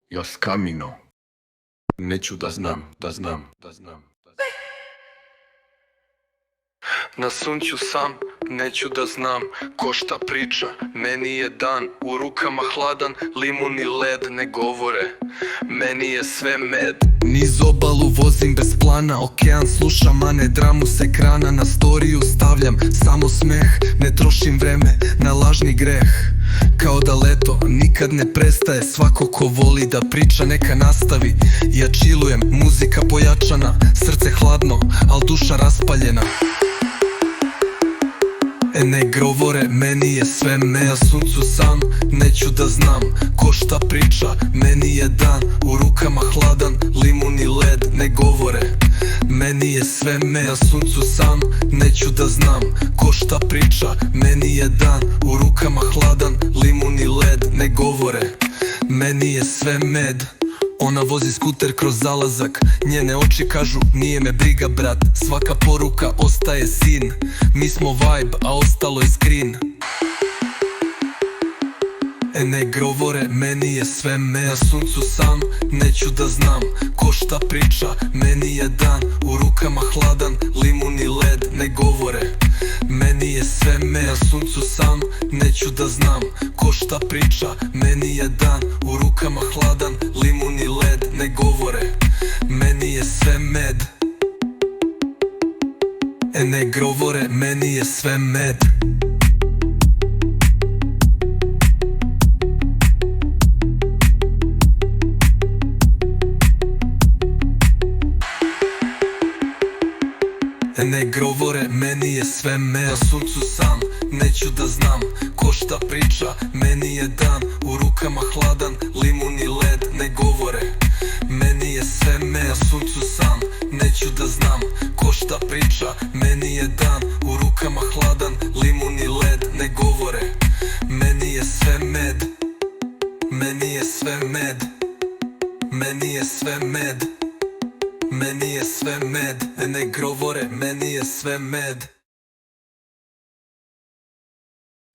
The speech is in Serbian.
Ja s kamino. Neću da znam. Na suncu sam, neću da znam ko šta priča. Meni je dan, u rukama hladan, limun i led ne govore. Meni je sve med. Niz obalu vozim bez plana, okean slušam, a ne dramu s ekrana. Na storiju stavljam samo smeh, ne trošim vreme na lažni greh. Kao da leto nikad ne prestaje, svako ko voli da priča neka nastavi. Ja chillujem, muzika pojačana, srce hladno, al duša raspaljena. Ne govore, meni je sve med. Na suncu sam, neću da znam ko šta priča. Meni je dan, u rukama hladan, limun i led ne govore. Meni je sve med. Na suncu sam, neću da znam ko šta priča. Meni je dan, u rukama hladan, limun i led ne govore. Meni je sve med. Ona vozi skuter kroz zalazak, njene oči kažu nije me briga brat. Svaka poruka ostaje sin, mi smo vibe, a ostalo je screen. Ne govore, meni je sve med. Na suncu sam, neću da znam ko šta priča. Meni je dan, u rukama hladan, limun i led ne govore. Meni je sve med. Na suncu sam, neću da znam ko šta priča. Meni je dan, u rukama hladan, limun i led ne govore. Meni je sve med. Ne govore, meni je sve med. Ne govore, meni je sve med. Na suncu sam, neću da znam ko šta priča. Meni je dan, u rukama hladan, limun i led ne govore. Meni je sve med. Na suncu sam, neću da znam ko šta priča. Meni je dan, u rukama hladan, limun i led ne govore. Meni je sve med. Meni je sve med. Meni je sve med. Meni je sve med, ne govore, meni je sve med.